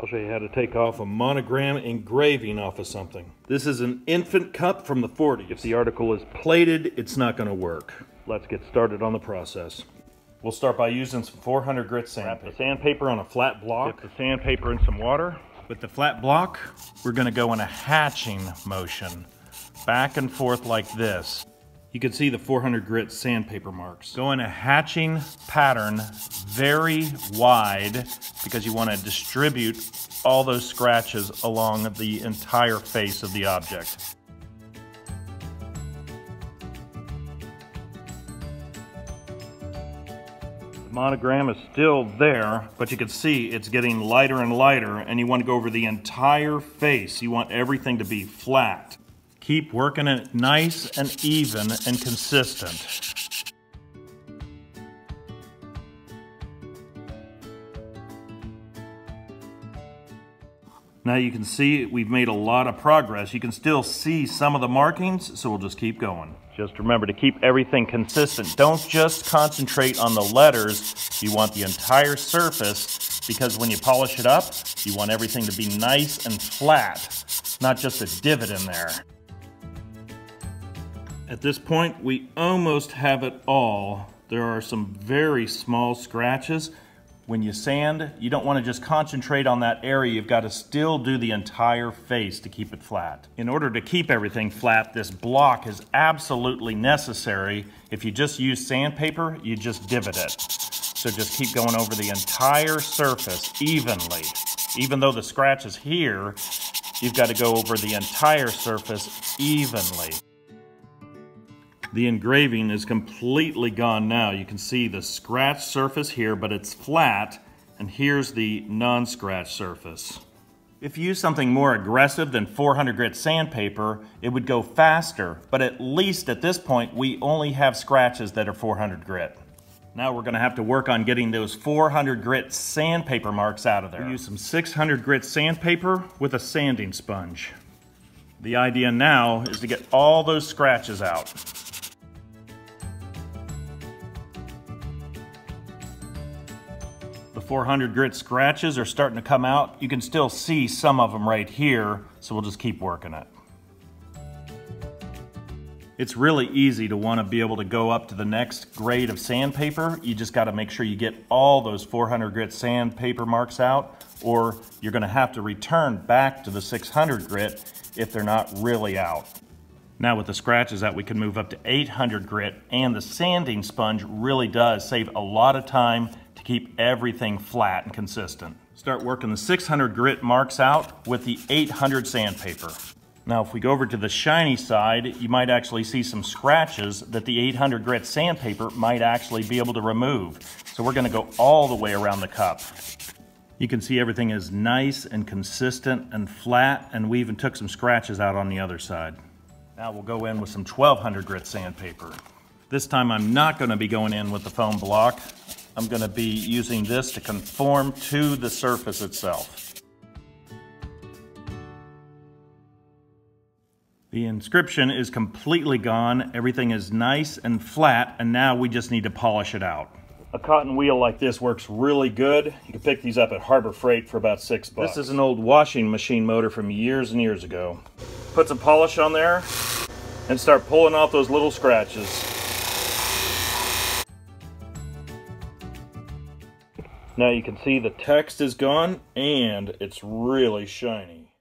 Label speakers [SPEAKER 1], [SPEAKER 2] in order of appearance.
[SPEAKER 1] I'll show you how to take off a monogram engraving off of something. This is an infant cup from the 40s. If the article is plated, it's not going to work. Let's get started on the process. We'll start by using some 400 grit sandpaper. Wrap the sandpaper on a flat block. Dip the sandpaper in some water. With the flat block, we're going to go in a hatching motion, back and forth like this. You can see the 400 grit sandpaper marks. Go in a hatching pattern very wide because you want to distribute all those scratches along the entire face of the object. The monogram is still there, but you can see it's getting lighter and lighter, and you want to go over the entire face. You want everything to be flat. Keep working it nice and even and consistent. Now you can see we've made a lot of progress. You can still see some of the markings, so we'll just keep going. Just remember to keep everything consistent. Don't just concentrate on the letters. You want the entire surface, because when you polish it up, you want everything to be nice and flat, not just a divot in there. At this point, we almost have it all. There are some very small scratches. When you sand, you don't want to just concentrate on that area. You've got to still do the entire face to keep it flat. In order to keep everything flat, this block is absolutely necessary. If you just use sandpaper, you just divot it. So just keep going over the entire surface evenly. Even though the scratch is here, you've got to go over the entire surface evenly. The engraving is completely gone now. You can see the scratch surface here, but it's flat, and here's the non-scratch surface. If you use something more aggressive than 400 grit sandpaper, it would go faster, but at least at this point, we only have scratches that are 400 grit. Now we're gonna have to work on getting those 400 grit sandpaper marks out of there. We use some 600 grit sandpaper with a sanding sponge. The idea now is to get all those scratches out. The 400 grit scratches are starting to come out. You can still see some of them right here, so we'll just keep working it. It's really easy to want to be able to go up to the next grade of sandpaper. You just got to make sure you get all those 400 grit sandpaper marks out, or you're going to have to return back to the 600 grit if they're not really out. Now with the scratches out, we can move up to 800 grit, and the sanding sponge really does save a lot of time to keep everything flat and consistent. Start working the 600 grit marks out with the 800 sandpaper. Now if we go over to the shiny side, you might actually see some scratches that the 800 grit sandpaper might actually be able to remove. So we're gonna go all the way around the cup. You can see everything is nice and consistent and flat, and we even took some scratches out on the other side. Now we'll go in with some 1200 grit sandpaper. This time I'm not gonna be going in with the foam block. I'm going to be using this to conform to the surface itself. The inscription is completely gone. Everything is nice and flat, and now we just need to polish it out. A cotton wheel like this works really good. You can pick these up at Harbor Freight for about $6. This is an old washing machine motor from years and years ago. Put some polish on there and start pulling off those little scratches. Now you can see the text is gone and it's really shiny.